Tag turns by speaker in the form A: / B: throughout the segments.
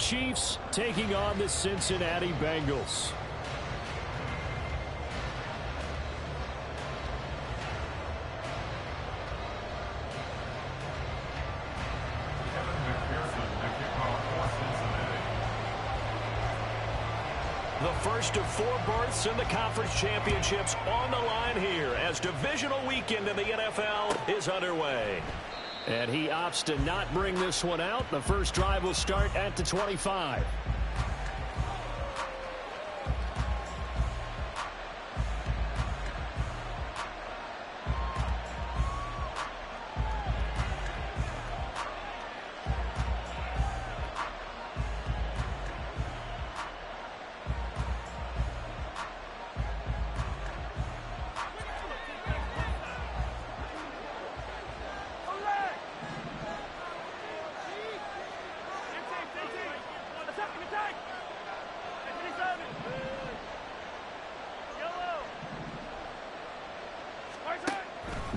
A: Chiefs taking on the Cincinnati Bengals. The first of 4 berths in the conference championships on the line here as divisional weekend in the NFL is underway. And he opts to not bring this one out. The first drive will start at the 25.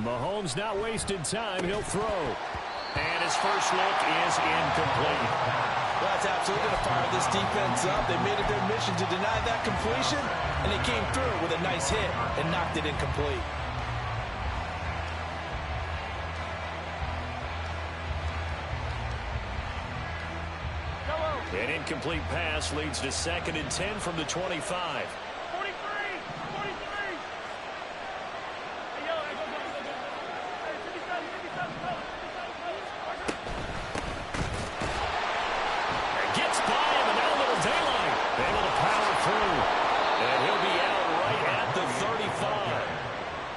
A: Mahomes not wasting time. He'll throw. And his first look is incomplete.
B: Well, that's absolutely going to fire this defense up. They made it their mission to deny that completion, and they came through with a nice hit and knocked it incomplete.
A: An incomplete pass leads to 2nd and 10 from the 25.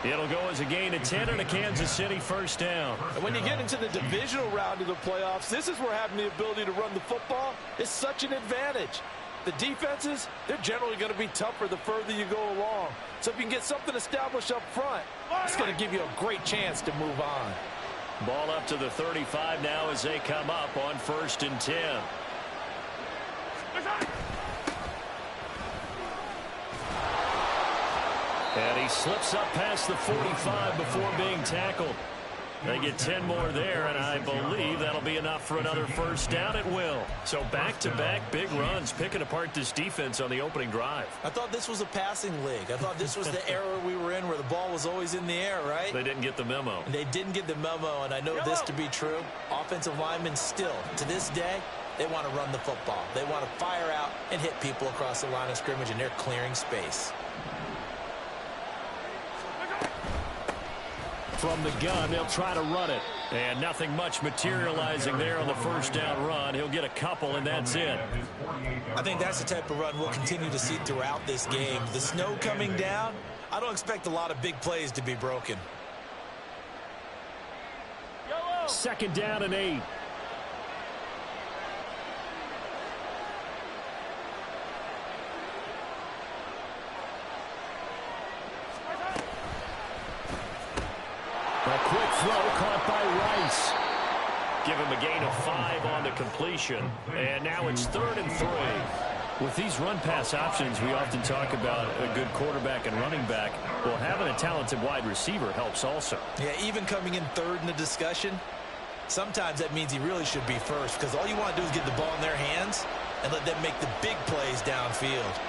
A: It'll go as a gain of 10 and a Kansas City first down.
B: And when you get into the divisional round of the playoffs, this is where having the ability to run the football is such an advantage. The defenses, they're generally going to be tougher the further you go along. So if you can get something established up front, it's going to give you a great chance to move on.
A: Ball up to the 35 now as they come up on 1st and 10. And he slips up past the 45 before being tackled. They get 10 more there, and I believe that'll be enough for another first down at will. So back-to-back big runs, picking apart this defense on the opening drive.
B: I thought this was a passing league. I thought this was the era we were in where the ball was always in the air, right?
A: They didn't get the memo.
B: They didn't get the memo, and I know this to be true. Offensive linemen still, to this day, they want to run the football. They want to fire out and hit people across the line of scrimmage, and they're clearing space.
A: From the gun, they'll try to run it. And nothing much materializing there on the first down run. He'll get a couple, and that's it.
B: I think that's the type of run we'll continue to see throughout this game. The snow coming down, I don't expect a lot of big plays to be broken.
A: 2nd down and 8. A quick throw caught by Rice. Give him a gain of 5 on the completion. And now it's 3rd and 3. With these run-pass options, we often talk about a good quarterback and running back. Well, having a talented wide receiver helps also.
B: Yeah, even coming in 3rd in the discussion, sometimes that means he really should be first because all you want to do is get the ball in their hands and let them make the big plays downfield.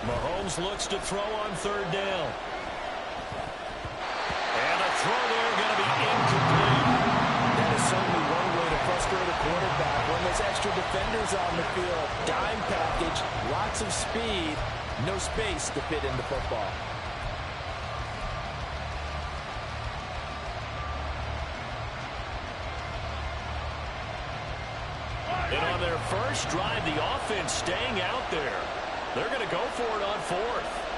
A: Mahomes looks to throw on 3rd down. And a throw there going to be incomplete.
B: That is certainly one way to frustrate a quarterback when there's extra defenders on the field. Dime package, lots of speed, no space to fit in the football.
A: And on their first drive, the offense staying out there. They're going to go for it on 4th.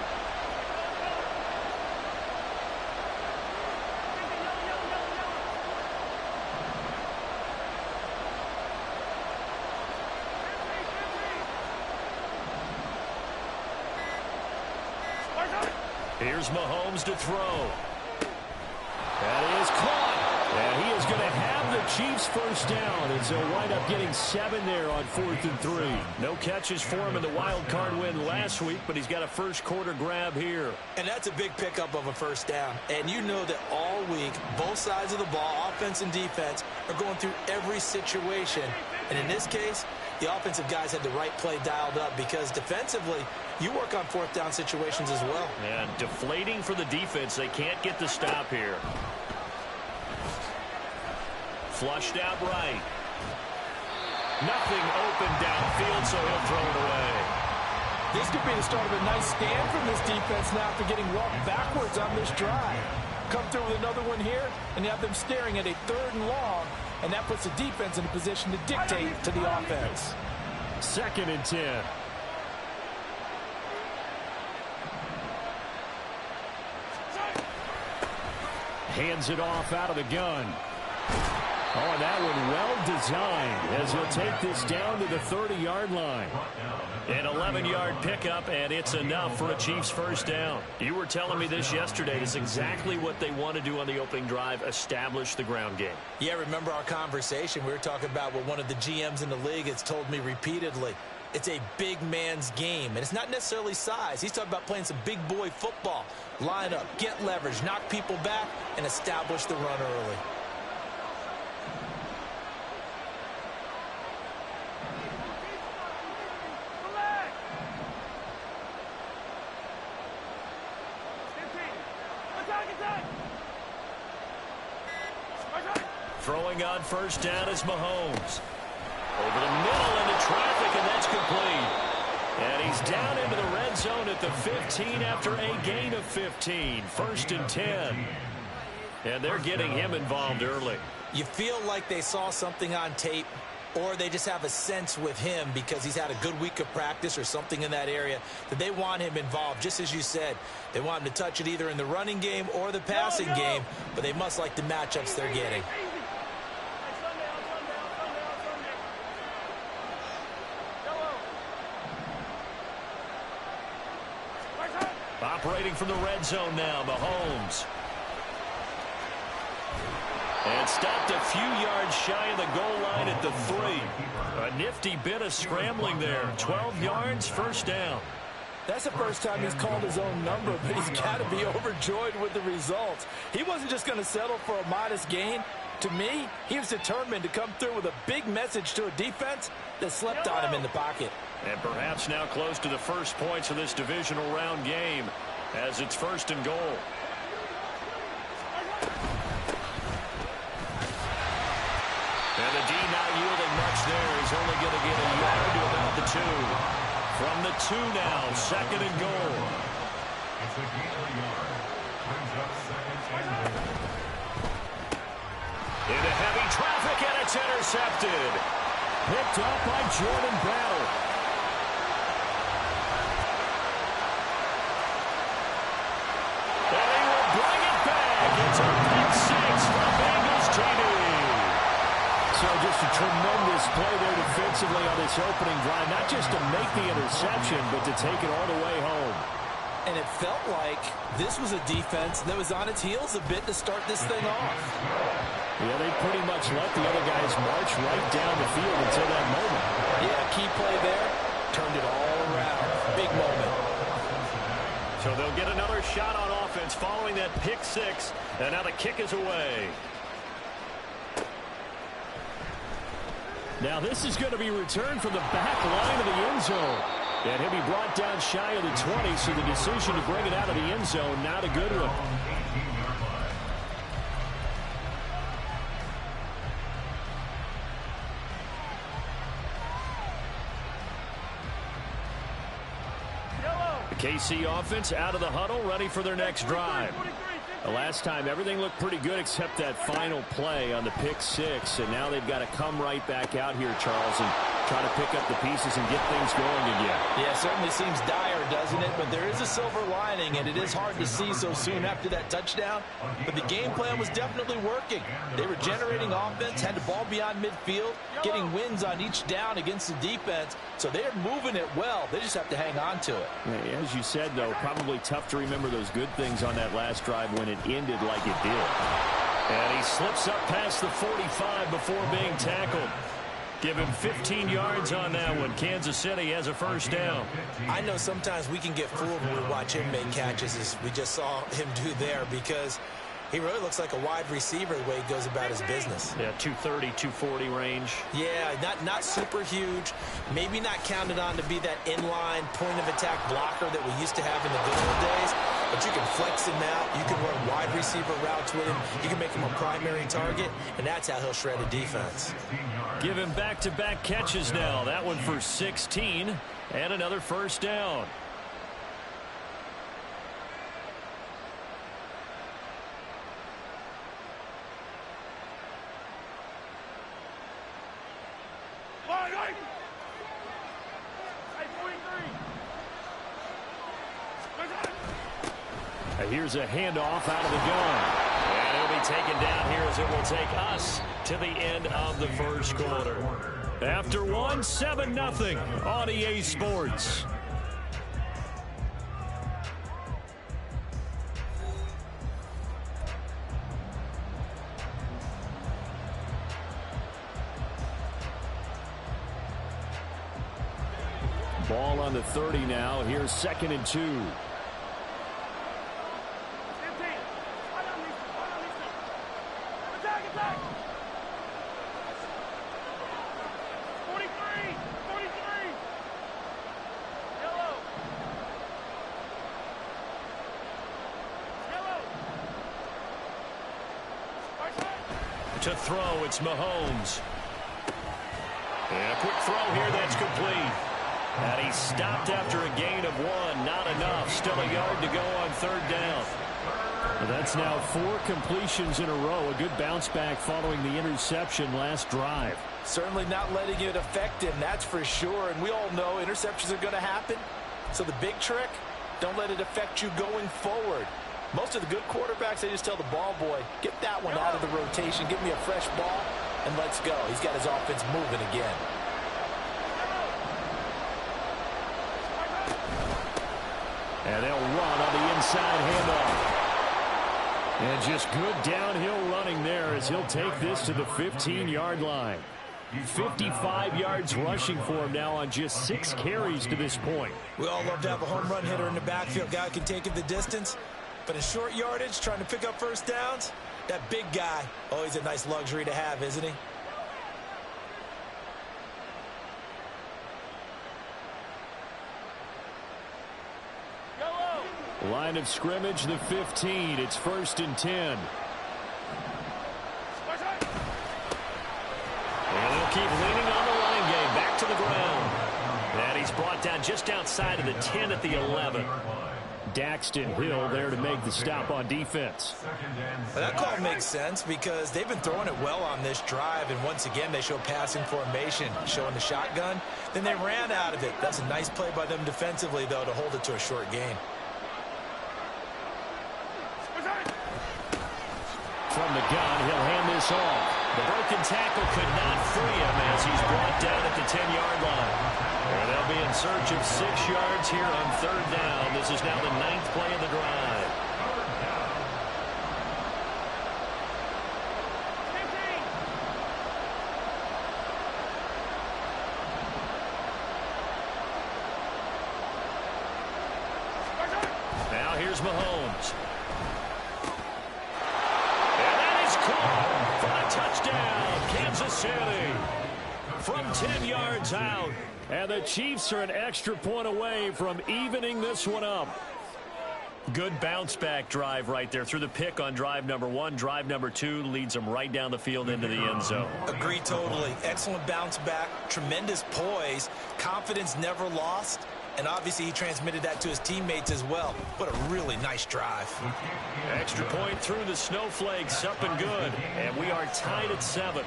A: Here's Mahomes to throw. That is caught. And he is going to have the Chiefs first down as they'll wind up getting 7 there on 4th and 3. No catches for him in the wild card win last week, but he's got a first quarter grab here.
B: And that's a big pickup of a first down. And you know that all week, both sides of the ball, offense and defense, are going through every situation. And in this case, the offensive guys had the right play dialed up because defensively, you work on 4th down situations as well.
A: And deflating for the defense. They can't get the stop here. Flushed out right. Nothing open downfield, so he'll throw it away.
B: This could be the start of a nice stand from this defense now after getting walked backwards on this drive. Come through with another one here, and you have them staring at a 3rd and long, and that puts the defense in a position to dictate to the offense.
A: 2nd and 10. Hands it off out of the gun. Oh, and that one well designed as he'll take this down to the 30-yard line. An 11-yard pickup, and it's enough for a Chiefs first down. You were telling me this yesterday. This is exactly what they want to do on the opening drive, establish the ground game.
B: Yeah, remember our conversation? We were talking about what one of the GMs in the league has told me repeatedly. It's a big man's game, and it's not necessarily size. He's talking about playing some big boy football. Line up, get leverage, knock people back, and establish the run early.
A: Throwing on first down is Mahomes. Over the middle into traffic, and that's complete. And he's down into the red zone at the 15 after a gain of 15. 1st and 10. And they're getting him involved early.
B: You feel like they saw something on tape, or they just have a sense with him because he's had a good week of practice or something in that area that they want him involved. Just as you said, they want him to touch it either in the running game or the passing game, but they must like the matchups they're getting.
A: Operating from the red zone now, Mahomes. And stopped a few yards shy of the goal line at the 3. A nifty bit of scrambling there. 12 yards, first down.
B: That's the first time he's called his own number, but he's got to be overjoyed with the results. He wasn't just going to settle for a modest gain. To me, he was determined to come through with a big message to a defense that slept on him in the pocket.
A: And perhaps now close to the first points of this divisional round game as it's 1st and goal. And the D not yielding much there. He's only going to get a yard to about the 2. From the 2 now, 2nd and goal. Into heavy traffic, and it's intercepted. Picked up by Jordan Battle. And he will bring it back. It's a pick 6 for Bengals TD. So just a tremendous play there defensively on this opening drive. Not just to make the interception, but to take it all the way home.
B: And it felt like this was a defense that was on its heels a bit to start this thing off.
A: Yeah, they pretty much let the other guys march right down the field until that moment.
B: Yeah, key play there. Turned it all around. Big moment.
A: So they'll get another shot on offense following that pick 6. And now the kick is away. Now this is going to be returned from the back line of the end zone. And he'll be brought down shy of the 20, so the decision to bring it out of the end zone, not a good one. The KC offense out of the huddle, ready for their next drive. The last time, everything looked pretty good except that final play on the pick 6. And now they've got to come right back out here, Charles, and try to pick up the pieces and get things going again.
B: Yeah, it certainly seems dire, doesn't it? But there is a silver lining, and it is hard to see so soon after that touchdown. But the game plan was definitely working. They were generating offense, had the ball beyond midfield, getting wins on each down against the defense. So they're moving it well. They just have to hang on to it.
A: As you said, though, probably tough to remember those good things on that last drive when it ended like it did. And he slips up past the 45 before being tackled. Give him 15 yards on that one. Kansas City has a first down.
B: I know sometimes we can get fooled when we watch him make catches, as we just saw him do there, because he really looks like a wide receiver the way he goes about his business.
A: Yeah, 230, 240 range.
B: Yeah, not super huge. Maybe not counted on to be that inline point-of-attack blocker that we used to have in the good old days. But you can flex him out. You can run wide receiver routes with him. You can make him a primary target, and that's how he'll shred a defense.
A: Give him back-to-back catches now. That one for 16 and another first down. Here's a handoff out of the gun. And he'll be taken down here as it will take us to the end of the first quarter. After one, 7-0 on EA Sports. Ball on the 30 now. Here's 2nd and 2. To throw, it's Mahomes. And a quick throw here that's complete. And he stopped after a gain of 1. Not enough. Still a yard to go on 3rd down. Well, that's now 4 completions in a row. A good bounce back following the interception last drive.
B: Certainly not letting it affect him, that's for sure. And we all know interceptions are going to happen. So the big trick, don't let it affect you going forward. Most of the good quarterbacks, they just tell the ball boy, get that one out of the rotation, give me a fresh ball, and let's go. He's got his offense moving again.
A: And they'll run on the inside handoff. And just good downhill running there as he'll take this to the 15-yard line. 55 yards rushing for him now on just 6 carries to this point.
B: We all love to have a home run hitter in the backfield. Guy who can take it the distance. But in short yardage, trying to pick up first downs, that big guy, always a nice luxury to have, isn't he?
A: Line of scrimmage, the 15. It's 1st and 10. And they'll keep leaning on the running game. Back to the ground. And he's brought down just outside of the 10 at the 11. Daxton Hill there to make the stop on defense.
B: Well, that call makes sense because they've been throwing it well on this drive, and once again they show passing formation, showing the shotgun. Then they ran out of it. That's a nice play by them defensively, though, to hold it to a short gain.
A: From the gun, he'll hand this off. The broken tackle could not free him as he's brought down at the 10-yard line. And they'll be in search of 6 yards here on 3rd down. This is now the 9th play of the drive. Now here's Mahomes. And that is caught for a touchdown, Kansas City. From 10 yards out. And the Chiefs are an extra point away from evening this one up. Good bounce-back drive right there. Through the pick on drive number 1. Drive number 2 leads them right down the field into the end zone.
B: Agree totally. Excellent bounce back. Tremendous poise. Confidence never lost. And obviously he transmitted that to his teammates as well. What a really nice drive.
A: Extra point through the snowflakes. Up and good. And we are tied at 7.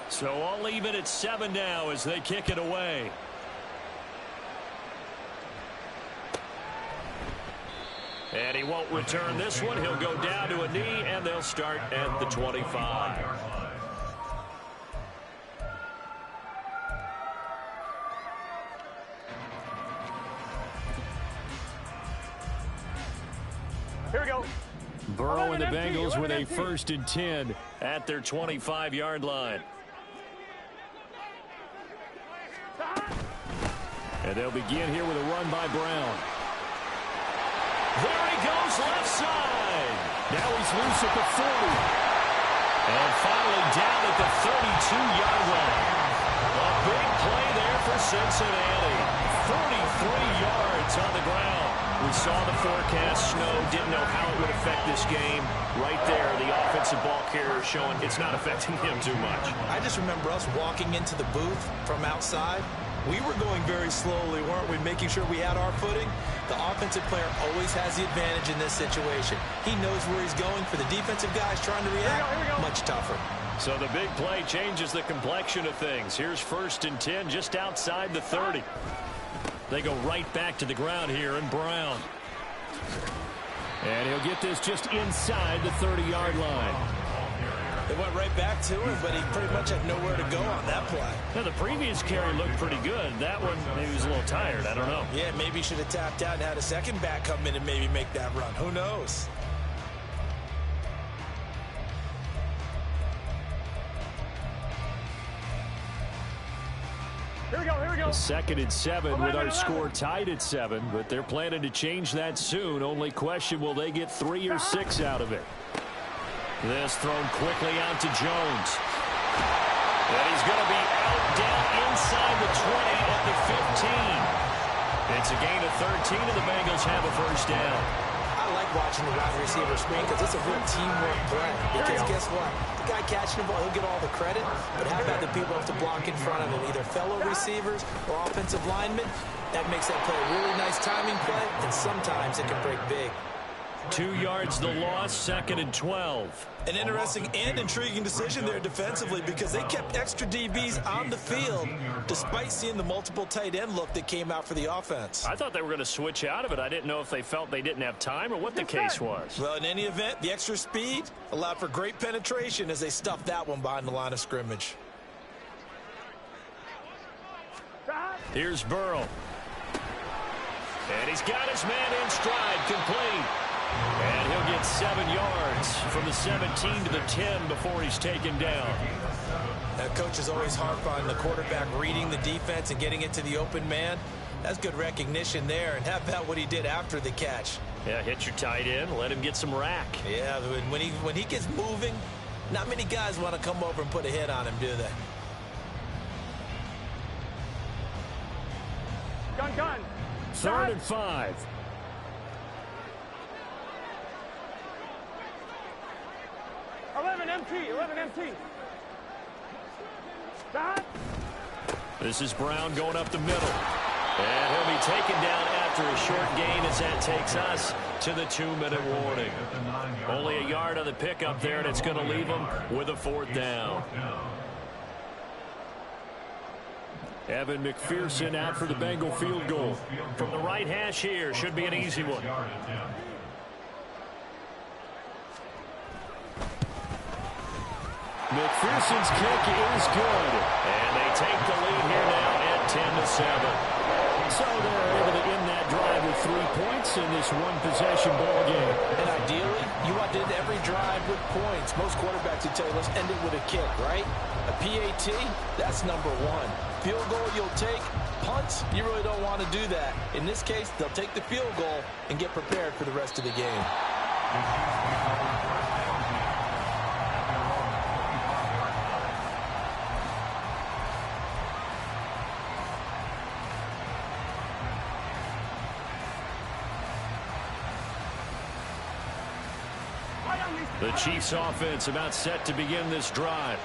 A: So I'll leave it at 7 now as they kick it away. And he won't return this one. He'll go down to a knee, and they'll start at the 25.
C: Here we go.
A: Burrow and the Bengals with a 1st and 10 at their 25-yard line. And they'll begin here with a run by Brown. There he goes, left side. Now he's loose at the 40. And finally down at the 32-yard line. A big play there for Cincinnati. 43 yards on the ground. We saw the forecast snow, didn't know how it would affect this game. Right there, the offensive ball carrier showing it's not affecting him too much.
B: I just remember us walking into the booth from outside. We were going very slowly, weren't we, making sure we had our footing? The offensive player always has the advantage in this situation. He knows where he's going. For the defensive guys trying to react, much tougher.
A: So the big play changes the complexion of things. Here's 1st and 10 just outside the 30. They go right back to the ground here, and Brown. And he'll get this just inside the 30-yard line.
B: They went right back to him, but he pretty much had nowhere to go on that play.
A: Now, the previous carry looked pretty good. That one, maybe he was a little tired. I don't know.
B: Yeah, maybe he should have tapped out and had a second back come in and maybe make that run. Who knows?
C: Here we go, here we go.
A: 2nd and 7 with our score tied at 7, but they're planning to change that soon. Only question, will they get 3 or 6 out of it? This thrown quickly out to Jones. And he's going to be out down inside the 20 at the 15. It's a gain of 13, and the Bengals have a 1st down.
B: I like watching the wide receiver screen because it's a real teamwork play. Because guess what? The guy catching the ball, he'll get all the credit. But how about the people who have to block in front of him, either fellow receivers or offensive linemen? That makes that play a really nice timing play, and sometimes it can break big.
A: 2 yards the loss, 2nd and 12.
B: An interesting and intriguing decision there defensively because they kept extra DBs on the field despite seeing the multiple tight end look that came out for the offense.
A: I thought they were going to switch out of it. I didn't know if they felt they didn't have time or what the case was.
B: Well, in any event, the extra speed allowed for great penetration as they stuffed that one behind the line of scrimmage.
A: Here's Burrow. And he's got his man in stride, complete. And he'll get 7 yards from the 17 to the 10 before he's taken down.
B: Coaches always harp on the quarterback reading the defense and getting it to the open man. That's good recognition there. And how about what he did after the catch?
A: Yeah, hit your tight end, let him get some rack.
B: Yeah, when he gets moving, not many guys want to come over and put a hit on him, do they?
C: Gun.
A: 3rd and 5.
C: Eleven empty.
A: This is Brown going up the middle. And he'll be taken down after a short gain as that takes us to the 2-minute warning. Only a yard on the pickup there, and it's going to leave him with a 4th down. Evan McPherson out for the Bengal field goal. From the right hash here, should be an easy one. McPherson's kick is good. And they take the lead here now at 10-7. So they're able to end that drive with 3 points in this one-possession ball game.
B: And ideally, you want to end every drive with points. Most quarterbacks would tell you, let's end it with a kick, right? A PAT, that's number 1. Field goal you'll take. Punts, you really don't want to do that. In this case, they'll take the field goal and get prepared for the rest of the game.
A: The Chiefs offense about set to begin this drive.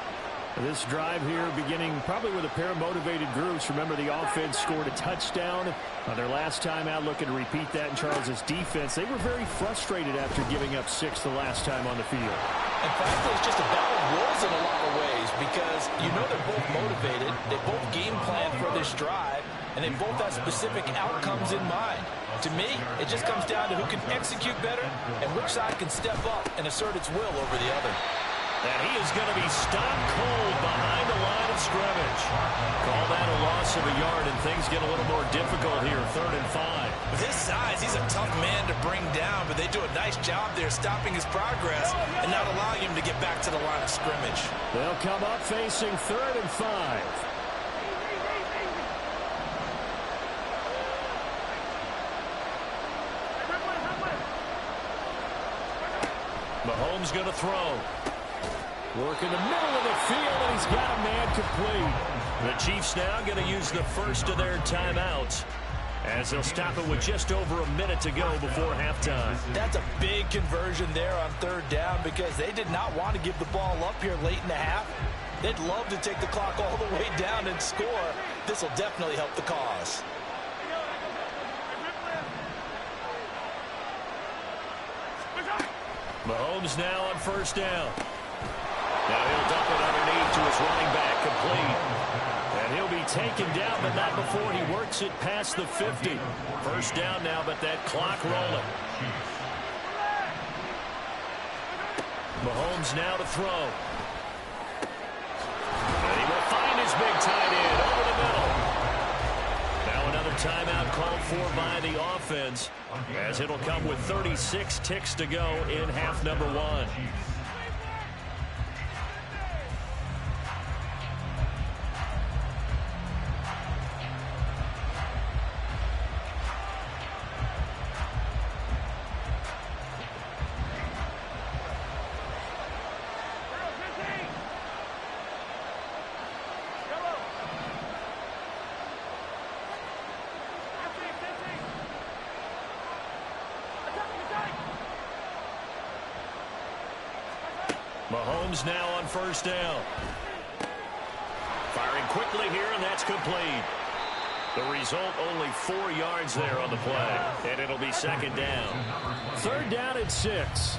A: This drive here beginning probably with a pair of motivated groups. Remember, the offense scored a touchdown on their last time out, looking to repeat that in Charles's defense. They were very frustrated after giving up 6 the last time on the field.
B: And frankly, it's just a battle of wills in a lot of ways because you know they're both motivated. They both game plan for this drive, and they both have specific outcomes in mind. To me, it just comes down to who can execute better and which side can step up and assert its will over the other.
A: And he is going to be stopped cold behind the line of scrimmage. Call that a loss of a yard, and things get a little more difficult here, 3rd and 5.
B: With his size, he's a tough man to bring down, but they do a nice job there stopping his progress and not allowing him to get back to the line of scrimmage.
A: They'll come up facing 3rd and 5. Mahomes going to throw. Work in the middle of the field, and he's got a man complete. The Chiefs now going to use the first of their timeouts as they'll stop it with just over a minute to go before halftime.
B: That's a big conversion there on 3rd down because they did not want to give the ball up here late in the half. They'd love to take the clock all the way down and score. This will definitely help the cause.
A: Mahomes now on 1st down. Now he'll dump it underneath to his running back, complete. And he'll be taken down, but not before he works it past the 50. 1st down now, but that clock rolling. Mahomes now to throw. And he will find his big tight end over the middle. Now another timeout called for by the offense, as it'll come with 36 ticks to go in half number 1. Mahomes now on 1st down. Firing quickly here, and that's complete. The result, only 4 yards there on the play, and it'll be 2nd down. 3rd down and 6.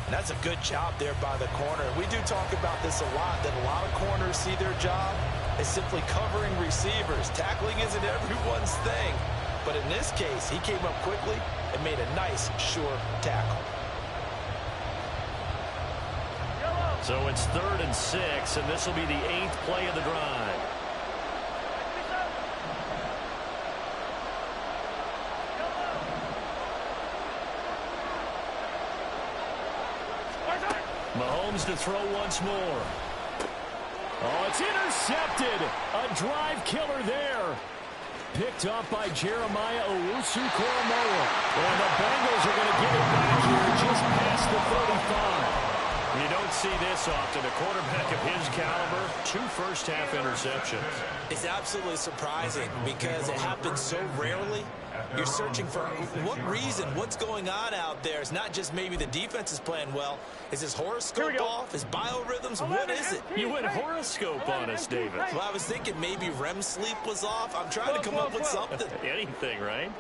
B: And that's a good job there by the corner. We do talk about this a lot, that a lot of corners see their job as simply covering receivers. Tackling isn't everyone's thing. But in this case, he came up quickly and made a nice, sure tackle.
A: So it's 3rd and 6, and this will be the 8th play of the drive. Mahomes to throw once more. Oh, it's intercepted. A drive killer there. Picked up by Jeremiah Owusu-Koramoah. And the Bengals are going to get it back here just past the 35. You don't see this often. A quarterback of his caliber, 2 first-half interceptions.
B: It's absolutely surprising because it happens so rarely. You're searching for what reason, what's going on out there. It's not just maybe the defense is playing well. Is his horoscope off? His biorhythms? What is it?
A: You went horoscope on us, David.
B: Well, I was thinking maybe REM sleep was off. I'm trying to come up with something.
A: Anything, right?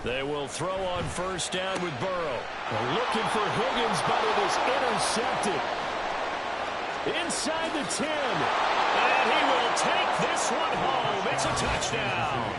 A: They will throw on 1st down with Burrow. Looking for Higgins, but it is intercepted. Inside the 10. And he will take this one home. It's a touchdown.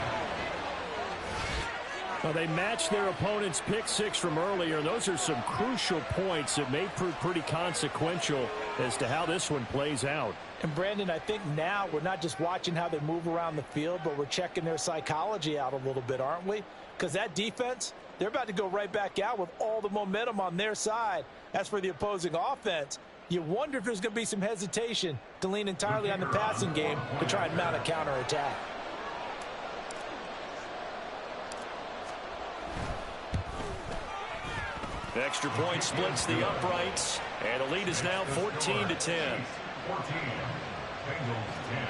A: Well, they matched their opponent's pick 6 from earlier. Those are some crucial points that may prove pretty consequential as to how this one plays out.
B: And, Brandon, I think now we're not just watching how they move around the field, but we're checking their psychology out a little bit, aren't we? Because that defense, they're about to go right back out with all the momentum on their side. As for the opposing offense, you wonder if there's going to be some hesitation to lean entirely on the passing game to try and mount a counterattack.
A: The extra point splits the uprights, and the lead is now 14-10. 14, Bengals 10.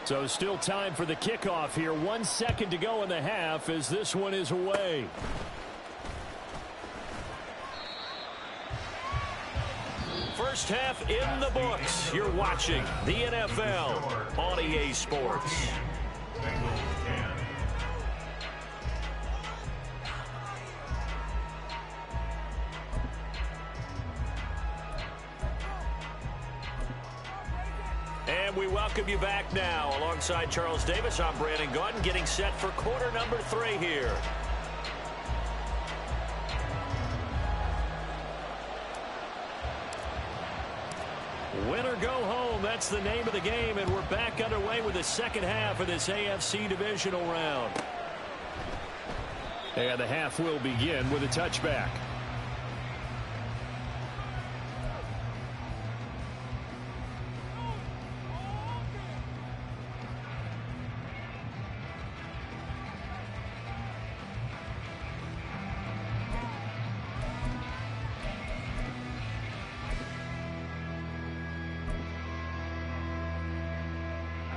A: So still time for the kickoff here. 1 second to go in the half as this one is away. First half in the books. You're watching the NFL on EA Sports. And we welcome you back now. Alongside Charles Davis, I'm Brandon Gaudin, getting set for quarter number 3 here. Win or go home, that's the name of the game, and we're back underway with the second half of this AFC divisional round. And the half will begin with a touchback.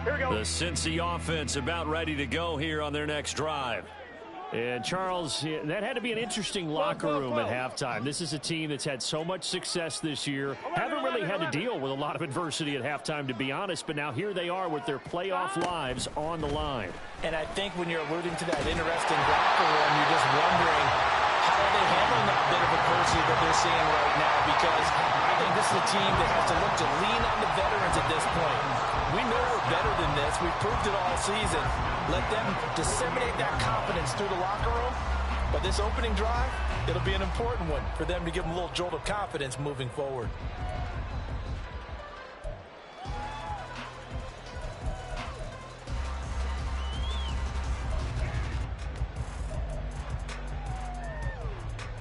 A: The Cincy offense about ready to go here on their next drive. And Charles, that had to be an interesting locker room at halftime. This is a team that's had so much success this year. Haven't really had to deal with a lot of adversity at halftime, to be honest. But now here they are with their playoff lives on the line.
B: And I think when you're alluding to that interesting locker room, you're just wondering how are they handling that bit of adversity that they're seeing right now. Because I think this is a team that has to look to lean on the veterans at this point. We know we're better than this. We've proved it all season. Let them disseminate that confidence through the locker room. But this opening drive, it'll be an important one for them to give them a little jolt of confidence moving forward.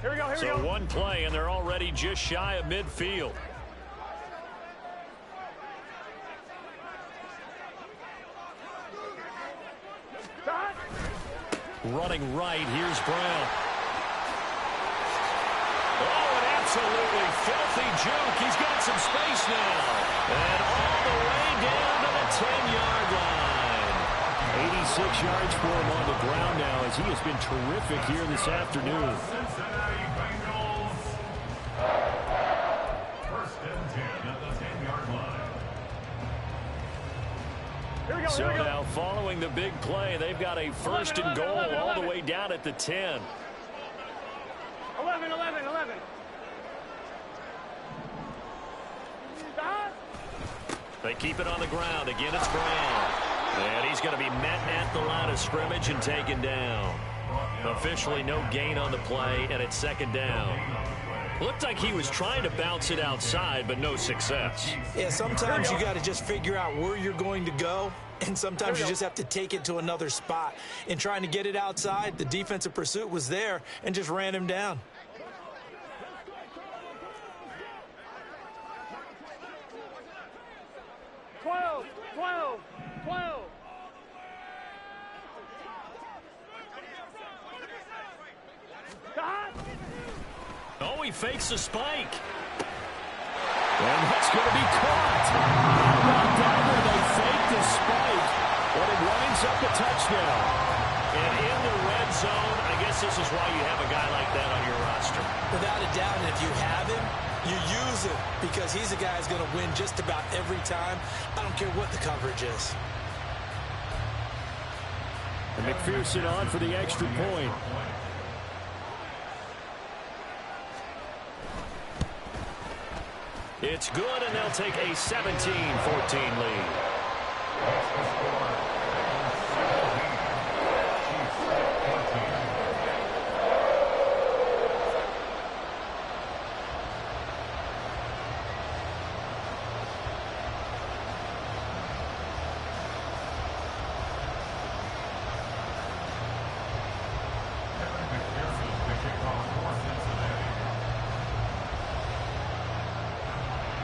C: Here we go.
A: So one play, and they're already just shy of midfield. Running right, here's Brown. Oh, an absolutely filthy juke. He's got some space now. And all the way down to the 10-yard line. 86 yards for him on the ground now, as he has been terrific here this afternoon.
D: Cincinnati Bengals. First and 10 at the 10-yard line.
A: So now, following the big play, they've got a first and goal all the way down at the 10.
C: 11.
A: They keep it on the ground. Again, it's Brown. And he's going to be met at the line of scrimmage and taken down. Officially no gain on the play, and it's second down. Looked like he was trying to bounce it outside, but no success.
B: Yeah, sometimes you got to just figure out where you're going to go, and sometimes you just have to take it to another spot. In trying to get it outside, the defensive pursuit was there and just ran him down.
A: Oh, he fakes a spike. And that's going to be caught. How about that when they fake the spike, but it winds up a touchdown. And in the red zone, I guess this is why you have a guy like that on your roster.
B: Without a doubt, and if you have him, you use him because he's a guy who's going to win just about every time. I don't care what the coverage is.
A: And McPherson on for the extra point. It's good, and they'll take a 17-14 lead.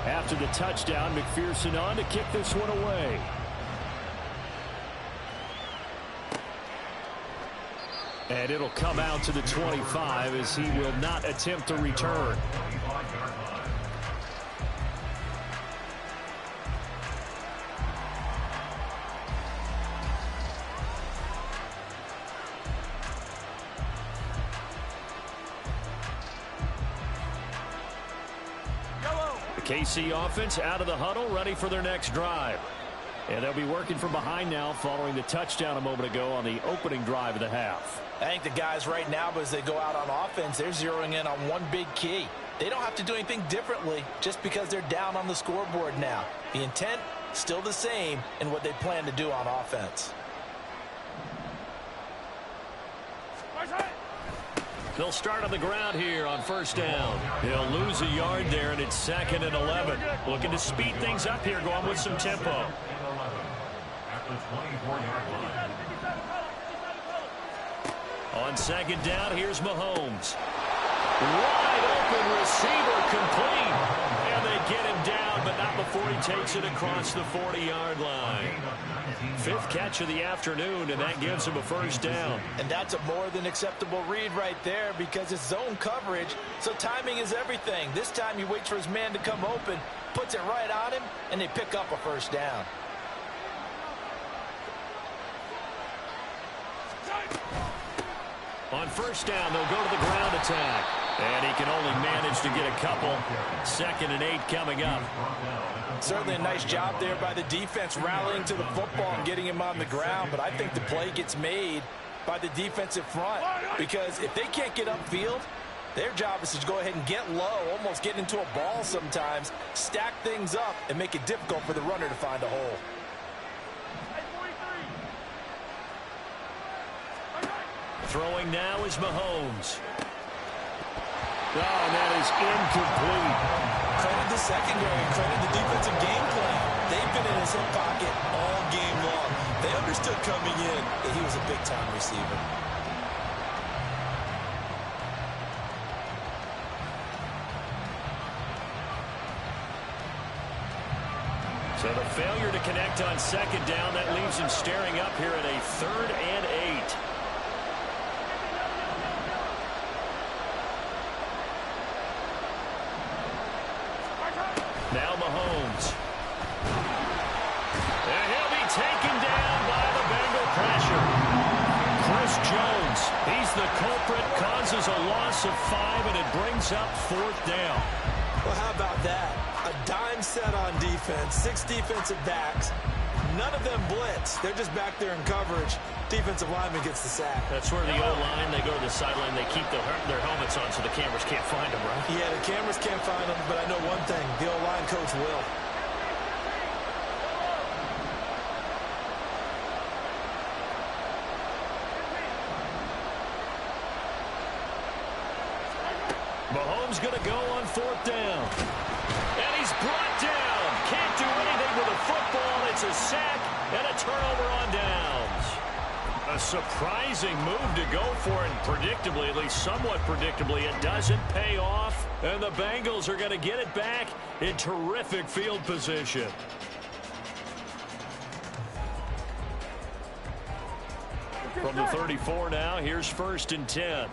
A: After the touchdown, McPherson on to kick this one away. And it'll come out to the 25 as he will not attempt to return. KC offense out of the huddle, ready for their next drive. And they'll be working from behind now following the touchdown a moment ago on the opening drive of the half.
B: I think the guys right now, as they go out on offense, they're zeroing in on one big key. They don't have to do anything differently just because they're down on the scoreboard now. The intent, still the same in what they plan to do on offense.
A: They'll start on the ground here on first down. He'll lose a yard there, and it's 2nd and 11. Looking to speed things up here, going with some tempo.
D: At the 24-yard line.
A: On 2nd down, here's Mahomes. Wide open receiver, complete. And they get him down, but not before he takes it across the 40-yard line. 5th catch of the afternoon, and that gives him a first down.
B: And that's a more than acceptable read right there because it's zone coverage, so timing is everything. This time he waits for his man to come open, puts it right on him, and they pick up a first down.
A: On first down, they'll go to the ground attack. And he can only manage to get a couple. 2nd and 8 coming up.
B: Certainly a nice job there by the defense rallying to the football and getting him on the ground. But I think the play gets made by the defensive front. Because if they can't get upfield, their job is to go ahead and get low, almost get into a ball sometimes, stack things up, and make it difficult for the runner to find a hole.
A: Throwing now is Mahomes. Oh, and that is incomplete.
B: Credit the secondary, credit the defensive game plan. They've been in his hip pocket all game long. They understood coming in that he was a big-time receiver.
A: So the failure to connect on 2nd down, that leaves him staring up here at a 3rd and 8. Now Mahomes. And he'll be taken down by the Bengal pressure. Chris Jones, he's the culprit, causes a loss of 5, and it brings up 4th down.
B: Well, how about that? A dime set on defense, 6 defensive backs. None of them blitz. They're just back there in coverage. Defensive lineman gets the sack.
A: That's where the O-line, they go to the sideline, they keep their helmets on so the cameras can't find them, right?
B: Yeah, the cameras can't find them, but I know one thing. The O-line coach will.
A: Mahomes going to go on 4th down. And he's brought down. Can't do anything with a football. It's a sack and a turnover on downs. A surprising move to go for it, and predictably, at least somewhat predictably, it doesn't pay off. And the Bengals are going to get it back in terrific field position. From the 34 now, here's 1st and 10.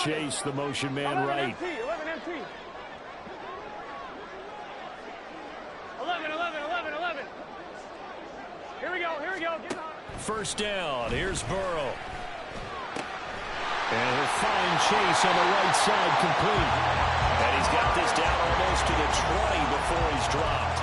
A: Chase, the motion man, right.
C: 11 MT. 11. Here we go. Get on.
A: First down. Here's Burrow. And he'll find Chase on the right side, complete. And he's got this down almost to the 20 before he's dropped.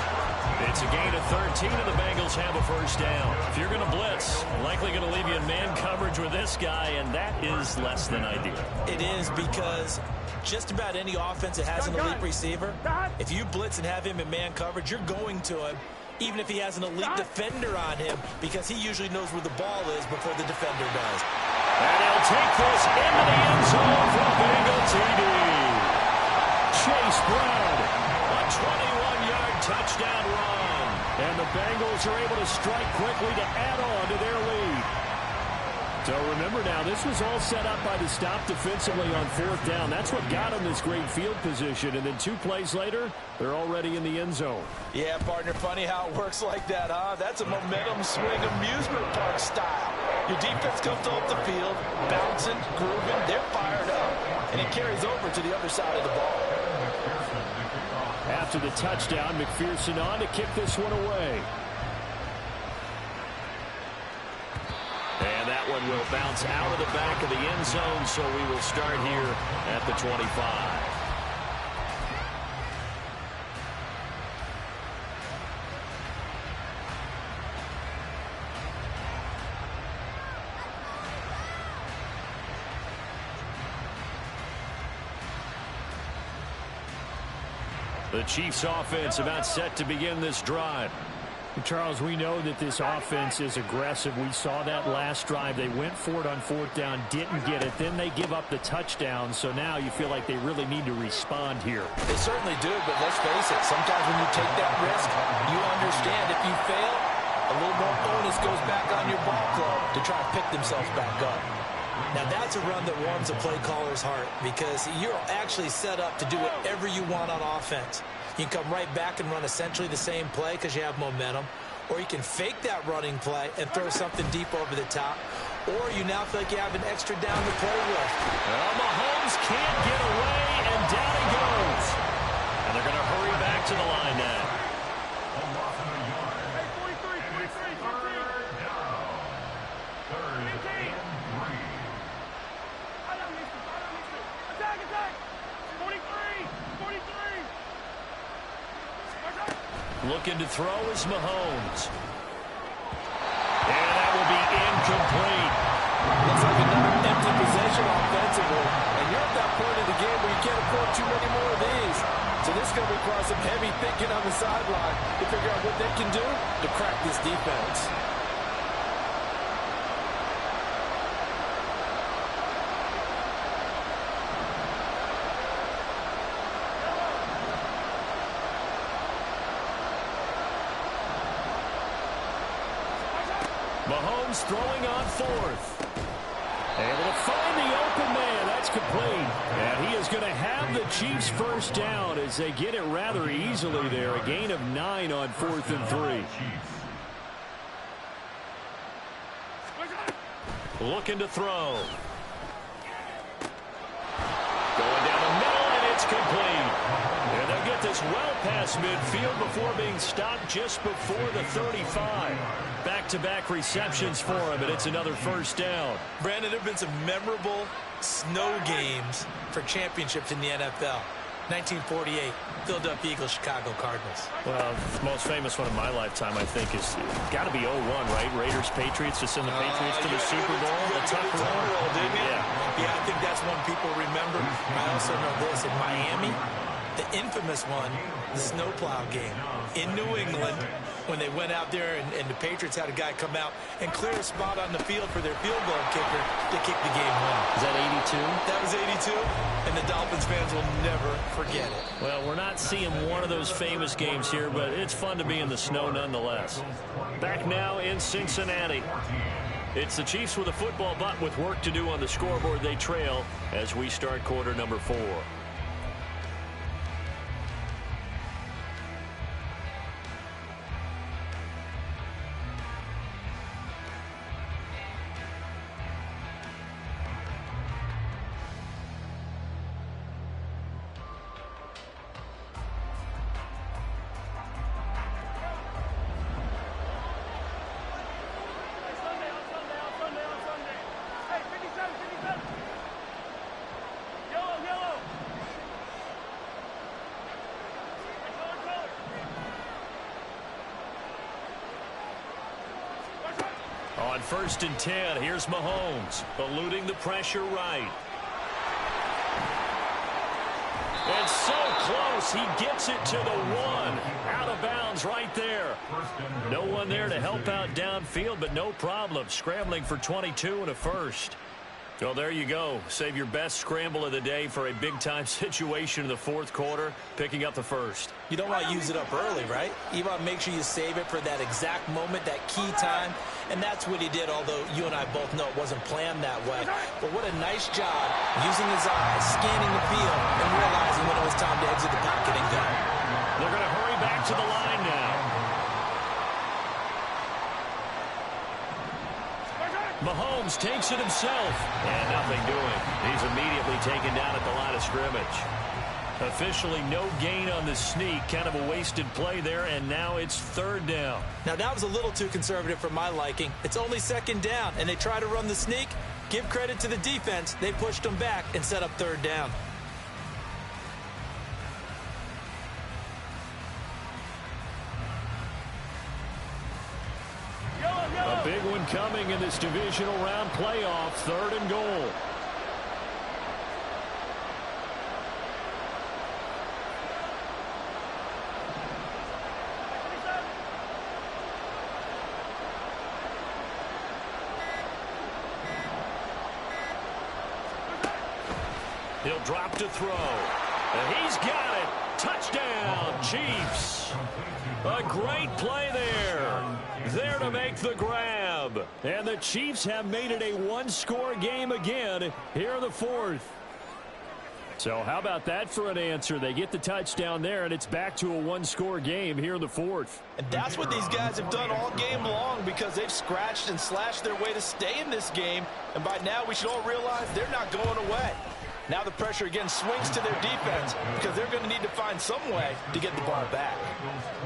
A: It's a gain of 13, and the Bengals have a first down. If you're going to blitz, likely going to leave you in man coverage with this guy, and that is less than ideal.
B: It is, because just about any offense that has an elite receiver, if you blitz and have him in man coverage, you're going to him, even if he has an elite defender on him, because he usually knows where the ball is before the defender does.
A: And he'll take this into the end zone for a Bengal TD. Chase Brown, a 21-yard touchdown run. And the Bengals are able to strike quickly to add on to their lead. So remember now, this was all set up by the stop defensively on 4th down. That's what got them this great field position. And then 2 plays later, they're already in the end zone.
B: Yeah, partner, funny how it works like that, huh? That's a momentum swing amusement park style. Your defense comes off the field, bouncing, grooving, they're fired up. And it carries over to the other side of the ball.
A: After the touchdown, McPherson on to kick this one away. And that one will bounce out of the back of the end zone, so we will start here at the 25. The Chiefs offense about set to begin this drive. Charles, we know that this offense is aggressive. We saw that last drive. They went for it on fourth down, didn't get it. Then they give up the touchdown. So now you feel like they really need to respond here.
B: They certainly do, but let's face it. Sometimes when you take that risk, you understand if you fail, a little more onus goes back on your ball club to try to pick themselves back up. Now, that's a run that warms a play caller's heart because you're actually set up to do whatever you want on offense. You can come right back and run essentially the same play because you have momentum, or you can fake that running play and throw something deep over the top, or you now feel like you have an extra down to play with.
A: Well, Mahomes can't get away, and down he goes. And they're going to hurry back to the line now. Looking to throw is Mahomes. And that will be incomplete.
B: Looks like another empty possession offensively. And you're at that point of the game where you can't afford too many more of these. So this is going to require some heavy thinking on the sideline to figure out what they can do to crack this defense.
A: Mahomes throwing on fourth. Able to find the open man. That's complete. And he is going to have the Chiefs first down as they get it rather easily there. A gain of 9 on 4th and 3. Looking to throw. Going down the middle, and it's complete. And they'll get this well past midfield before being stopped just before the 35. Back-to-back receptions for him, and it's another first down.
B: Brandon, there have been some memorable snow games for championships in the NFL. 1948, Philadelphia Eagles, Chicago Cardinals.
A: Well, the most famous one of my lifetime, I think, is got to be 01, right? Raiders, Patriots, to send the Patriots to the Super Bowl. The tuck roll,
B: didn't you? Yeah, I think that's one people remember. I also know this. In Miami, the infamous one, the snowplow game in New England, when they went out there and the Patriots had a guy come out and clear a spot on the field for their field goal kicker to kick the game home.
A: Is that 82?
B: That was 82, and the Dolphins fans will never forget it.
A: Well, we're not seeing one of those famous games here, but it's fun to be in the snow nonetheless. Back now in Cincinnati. It's the Chiefs with a football, but with work to do on the scoreboard, they trail as we start quarter number 4. On 1st and 10, here's Mahomes, eluding the pressure right. And so close, he gets it to the 1. Out of bounds right there. No one there to help out downfield, but no problem. Scrambling for 22 and a first. Well, there you go. Save your best scramble of the day for a big-time situation in the 4th quarter, picking up the first.
B: You don't want to use it up early, right? You want to make sure you save it for that exact moment, that key time, and that's what he did, although you and I both know it wasn't planned that way. But what a nice job using his eyes, scanning the field, and realizing when it was time to exit the pocket and go.
A: They're going to hurry back to the line now. Mahomes takes it himself, and nothing doing. He's immediately taken down at the line of scrimmage. Officially no gain on the sneak, kind of a wasted play there, and now it's 3rd down.
B: Now that was a little too conservative for my liking. It's only 2nd down, and they try to run the sneak. Give credit to the defense. They pushed them back and set up 3rd down.
A: A big one coming in this divisional round playoff, 3rd and goal. He'll drop to throw. And he's got it. Touchdown, Chiefs. A great play there. There to make the grab. And the Chiefs have made it a one-score game again here in the fourth. So how about that for an answer? They get the touchdown there, and it's back to a one-score game here in the fourth.
B: And that's what these guys have done all game long, because they've scratched and slashed their way to stay in this game. And by now, we should all realize they're not going away. Now the pressure again swings to their defense, because they're going to need to find some way to get the ball back.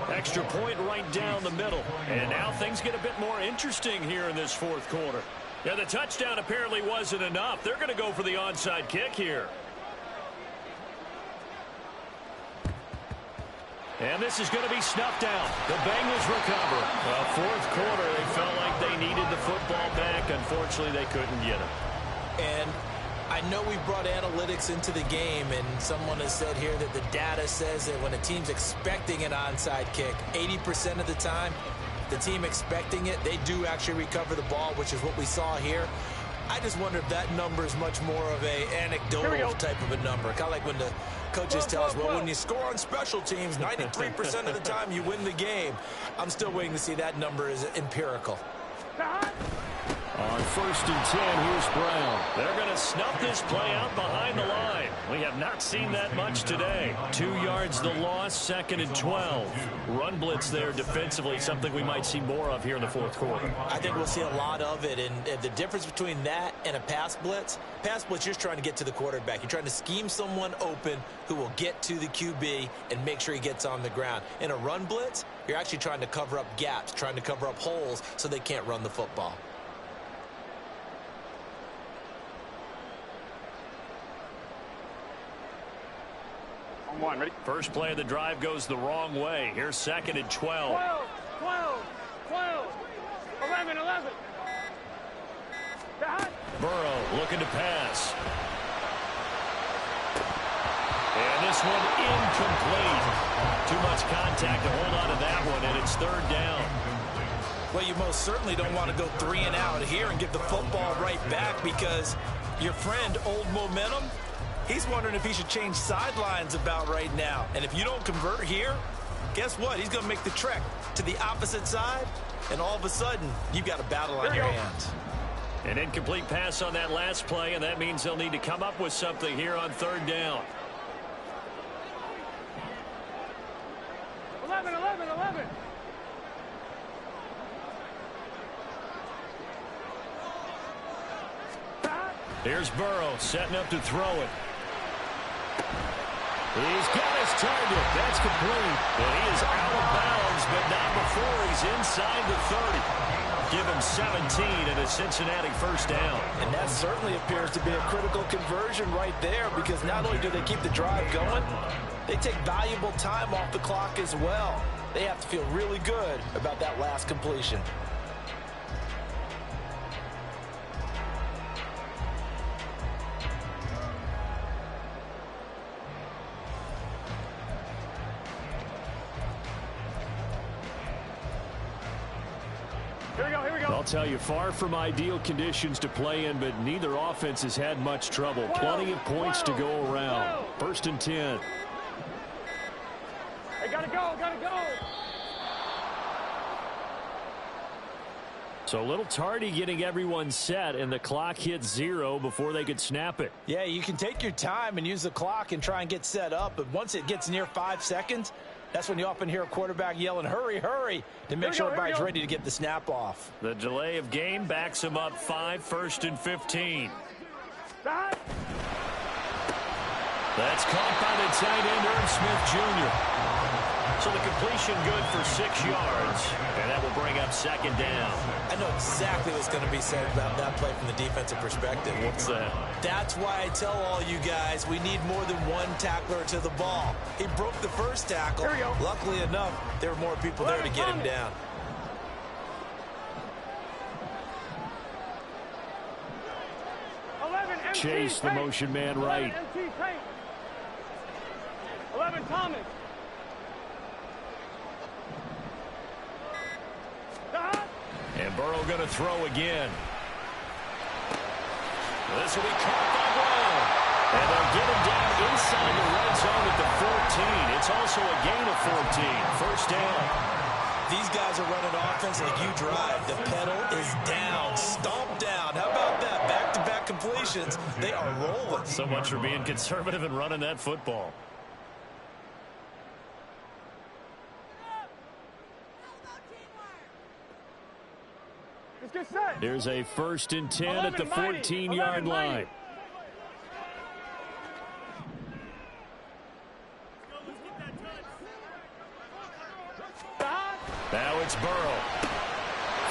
A: Extra point right down the middle. And now things get a bit more interesting here in this fourth quarter. Yeah, the touchdown apparently wasn't enough. They're going to go for the onside kick here. And this is going to be snuffed out. The Bengals recover. Well, fourth quarter, they felt like they needed the football back. Unfortunately, they couldn't get it.
E: And I know we brought analytics into the game, and someone has said here that the data says that when a team's expecting an onside kick, 80% of the time, the team expecting it, they do actually recover the ball, which is what we saw here. I just wonder if that number is much more of a anecdotal type of a number. Kind of like when the coaches tell us, well, when you score on special teams, 93% of the time you win the game. I'm still waiting to see that number is empirical.
A: On 1st and 10, here's Brown. They're going to snuff this play out behind the line. We have not seen that much today. 2 yards the loss, 2nd and 12. Run blitz there defensively, something we might see more of here in the fourth quarter.
E: I think we'll see a lot of it, and the difference between that and a pass blitz, you're just trying to get to the quarterback. You're trying to scheme someone open who will get to the QB and make sure he gets on the ground. In a run blitz, you're actually trying to cover up gaps, trying to cover up holes so they can't run the football.
C: One, ready?
A: First play of the drive goes the wrong way. Here's 2nd and 12.
C: 12, 11.
A: Burrow looking to pass. And this one incomplete. Too much contact to hold on to that one, and it's 3rd down.
E: Well, you most certainly don't want to go 3 and out here and give the football right back, because your friend, Old Momentum, he's wondering if he should change sidelines about right now. And if you don't convert here, guess what? He's going to make the trek to the opposite side, and all of a sudden, you've got a battle on your hands.
A: An incomplete pass on that last play, and that means they'll need to come up with something here on 3rd down.
C: 11.
A: Here's Burrow setting up to throw it. He's got his target. That's complete. And he is out of bounds, but not before he's inside the 30. Give him 17 and a Cincinnati first down.
B: And that certainly appears to be a critical conversion right there, because not only do they keep the drive going, they take valuable time off the clock as well. They have to feel really good about that last completion.
C: Here we go.
A: I'll tell you, far from ideal conditions to play in, but neither offense has had much trouble. Plenty of points to go around. 1st and 10.
C: Hey, gotta go.
A: So a little tardy getting everyone set, and the clock hit 0 before they could snap it.
B: Yeah, you can take your time and use the clock and try and get set up, but once it gets near 5 seconds, that's when you often hear a quarterback yelling, hurry, hurry, to make sure everybody's ready to get the snap off.
A: The delay of game backs him up 5, 1st and 15. That's caught by the tight end, Irv Smith Jr. So the completion good for 6 yards, and that will bring up 2nd down.
E: I know exactly what's going to be said about that play from the defensive perspective.
A: What's that?
E: That's why I tell all you guys we need more than one tackler to the ball. He broke the first tackle. Luckily enough, there were more people there to get him down.
A: Chase, the motion man right.
C: 11, Thomas.
A: And Burrow going to throw again. This will be caught by Brown. And they'll get him down inside the red zone at the 14. It's also a gain of 14. First down.
E: These guys are running offense like you drive. The pedal is down, stomp down. How about that? Back-to-back completions. They are rolling.
A: So much for being conservative and running that football.
C: Let's get set.
A: Here's a 1st and 10 at the 14-yard line. Now it's Burrow.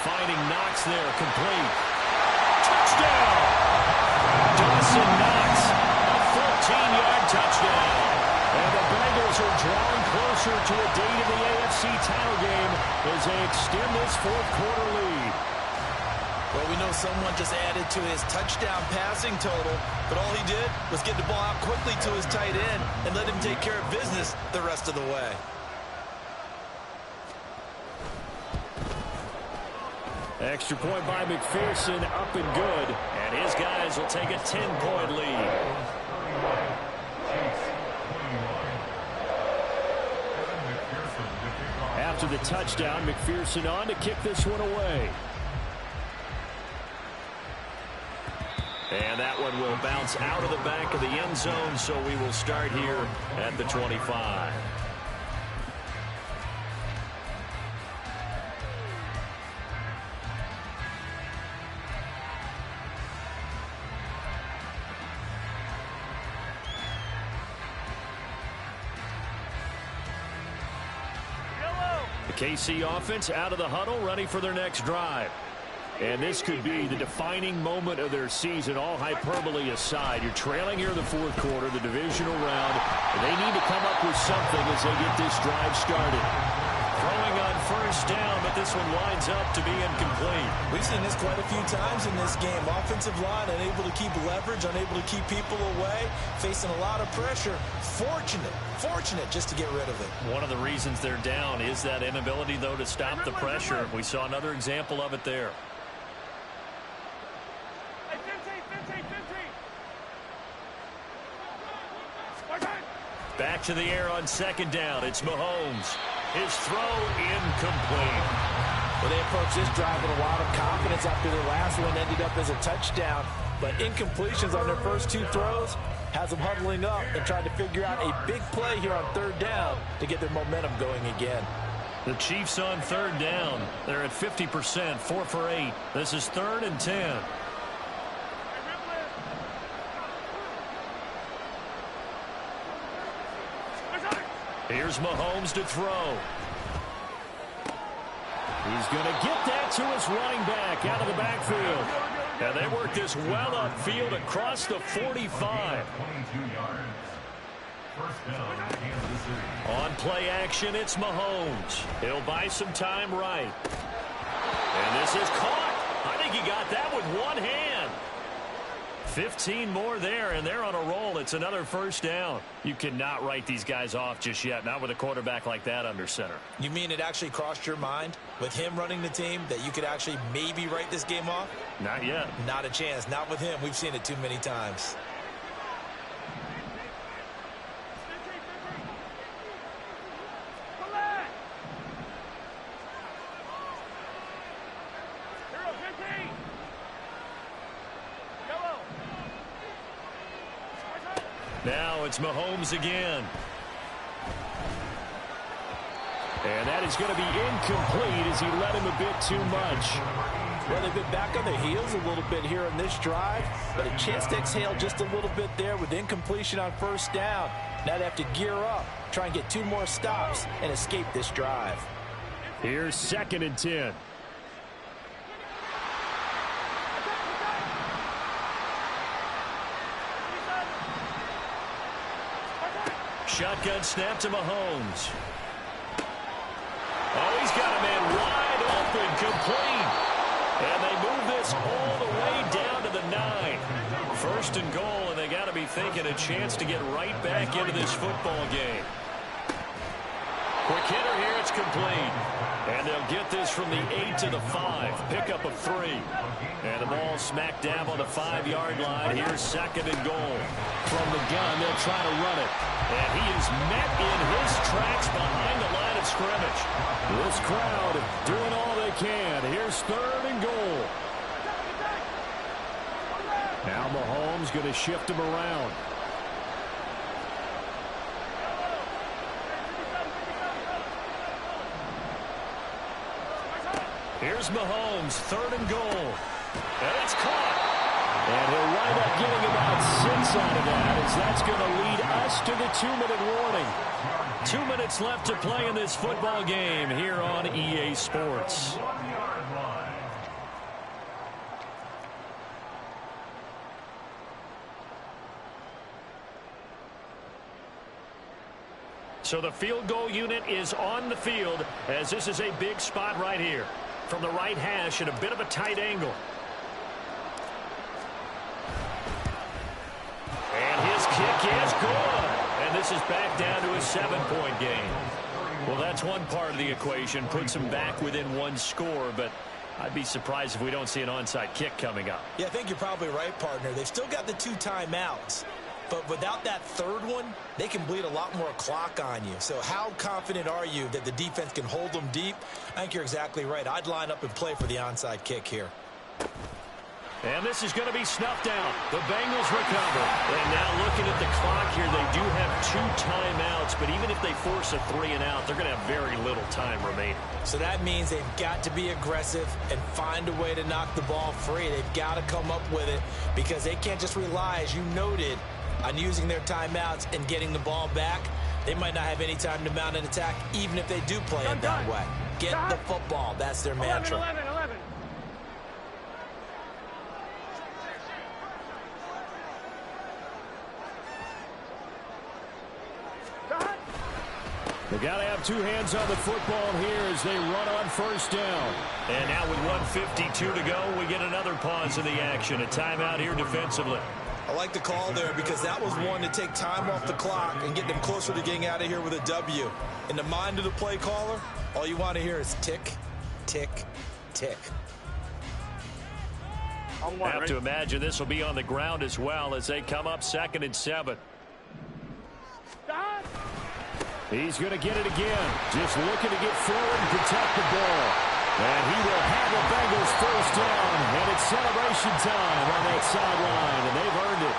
A: Finding Knox there, complete. Touchdown! Dawson Knox, a 14-yard touchdown. And the Bengals are drawing closer to a date in the AFC title game as they extend this fourth-quarter lead.
E: Well, we know someone just added to his touchdown passing total, but all he did was get the ball out quickly to his tight end and let him take care of business the rest of the way.
A: Extra point by McPherson, up and good. And his guys will take a 10-point lead. After the touchdown, McPherson on to kick this one away. And that one will bounce out of the back of the end zone, so we will start here at the 25. The KC offense out of the huddle, ready for their next drive. And this could be the defining moment of their season, all hyperbole aside. You're trailing here in the fourth quarter, the divisional round, and they need to come up with something as they get this drive started. Throwing on first down, but this one winds up to be incomplete.
E: We've seen this quite a few times in this game. Offensive line unable to keep leverage, unable to keep people away, facing a lot of pressure. Fortunate just to get rid of it.
A: One of the reasons they're down is that inability, though, to stop the pressure. We saw another example of it there. Back to the air on second down. It's Mahomes. His throw incomplete.
E: Well, they approached this drive with a lot of confidence after their last one ended up as a touchdown. But incompletions on their first two throws has them huddling up and trying to figure out a big play here on third down to get their momentum going again.
A: The Chiefs on third down. They're at 50%, 4 for 8. This is 3rd and 10. Here's Mahomes to throw. He's going to get that to his running back out of the backfield. And they work this well upfield across the 45. On play action, it's Mahomes. He'll buy some time right. And this is caught. I think he got that with one hand. 15 more there, and they're on a roll. It's another first down. You cannot write these guys off just yet, not with a quarterback like that under center.
E: You mean it actually crossed your mind with him running the team that you could actually maybe write this game off?
A: Not yet.
E: Not a chance. Not with him. We've seen it too many times.
A: Now it's Mahomes again. And that is going to be incomplete as he led him a bit too much.
E: Well, they've been back on their heels a little bit here in this drive, but a chance to exhale just a little bit there with incompletion on first down. Now they have to gear up, try and get 2 more stops and escape this drive.
A: Here's 2nd and 10. Shotgun snap to Mahomes. Oh, he's got a man wide open, complete. And they move this all the way down to the 9. 1st and goal, and they got to be thinking a chance to get right back into this football game. Quick hitter here. It's complete. And they'll get this from the 8 to the 5. Pickup of 3. And the ball smack dab on the 5-yard line. Here's 2nd and goal. From the gun, they'll try to run it. And he is met in his tracks behind the line of scrimmage. This crowd doing all they can. Here's 3rd and goal. Now Mahomes going to shift him around. Here's Mahomes, 3rd and goal. And it's caught. And he'll wind up getting about 6 out of that, as that's going to lead us to the 2-minute warning. 2 minutes left to play in this football game here on EA Sports. So the field goal unit is on the field, as this is a big spot right here. From the right hash at a bit of a tight angle. And his kick is good. And this is back down to a 7-point game. Well, that's one part of the equation. Puts him back within 1 score, but I'd be surprised if we don't see an onside kick coming up.
E: Yeah, I think you're probably right, partner. They've still got the 2 timeouts. But without that 3rd one, they can bleed a lot more clock on you. So how confident are you that the defense can hold them deep? I think you're exactly right. I'd line up and play for the onside kick here.
A: And this is going to be snuffed out. The Bengals recover. And now looking at the clock here, they do have 2 timeouts. But even if they force a 3-and-out, they're going to have very little time remaining.
E: So that means they've got to be aggressive and find a way to knock the ball free. They've got to come up with it because they can't just rely, as you noted, on using their timeouts and getting the ball back. They might not have any time to mount an attack, even if they do play it that way. Get the football. That's their mantra.
C: 11.
A: They got to have 2 hands on the football here as they run on 1st down. And now with 1:52 to go, we get another pause in the action. A timeout here defensively.
E: I like the call there because that was one to take time off the clock and get them closer to getting out of here with a W. In the mind of the play caller, all you want to hear is tick, tick, tick.
A: I have to imagine this will be on the ground as well as they come up 2nd and 7. He's going to get it again. Just looking to get forward and protect the ball. And he will have the Bengals 1st down. And it's celebration time on that sideline. And they've earned it.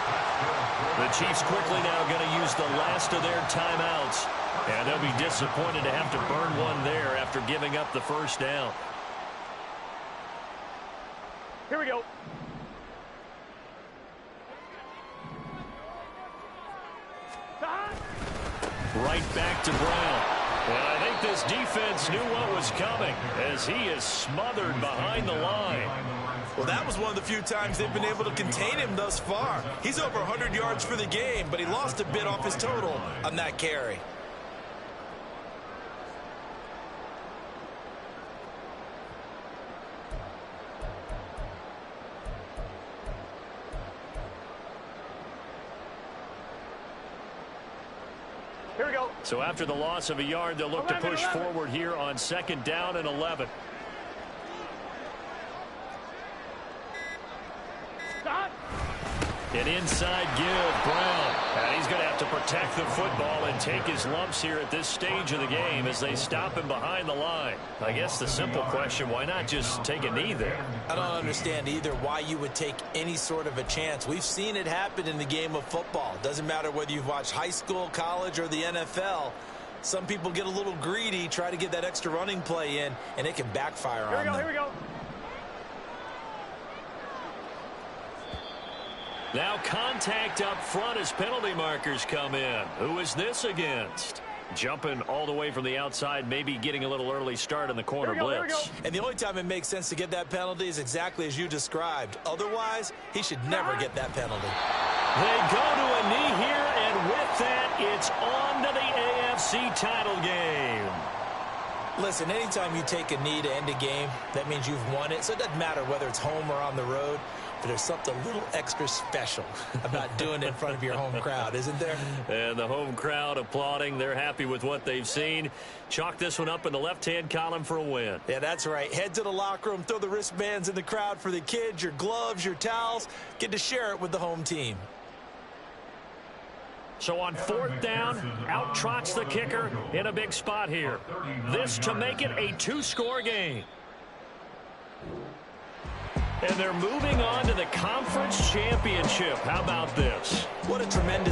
A: The Chiefs quickly now going to use the last of their timeouts. And they'll be disappointed to have to burn one there after giving up the 1st down.
C: Here we go.
A: Right back to Brown. And I think this defense knew what was coming as he is smothered behind the line.
E: Well, that was one of the few times they've been able to contain him thus far. He's over 100 yards for the game, but he lost a bit off his total on that carry.
C: Here we go.
A: So after the loss of a yard, they'll look to push forward here on 2nd down and 11.
C: Stop.
A: An inside give, Brown. And he's going to have to protect the football and take his lumps here at this stage of the game as they stop him behind the line. I guess the simple question, why not just take a knee there?
E: I don't understand either why you would take any sort of a chance. We've seen it happen in the game of football. Doesn't matter whether you've watched high school, college, or the NFL. Some people get a little greedy, try to get that extra running play in, and it can backfire on them.
C: Here we go.
A: Now contact up front as penalty markers come in. Who is this against? Jumping all the way from the outside, maybe getting a little early start in the corner blitz.
E: And the only time it makes sense to get that penalty is exactly as you described. Otherwise, he should never get that penalty.
A: They go to a knee here, and with that, it's on to the AFC title game.
E: Listen, anytime you take a knee to end a game, that means you've won it. So it doesn't matter whether it's home or on the road. But there's something a little extra special about doing it in front of your home crowd, isn't there?
A: And the home crowd applauding. They're happy with what they've seen. Chalk this one up in the left-hand column for a win.
E: Yeah, that's right. Head to the locker room, throw the wristbands in the crowd for the kids, your gloves, your towels. Get to share it with the home team.
A: So on fourth down, out trots the kicker in a big spot here. This to make it a two-score game. And they're moving on to the conference championship. How about this?
E: What a tremendous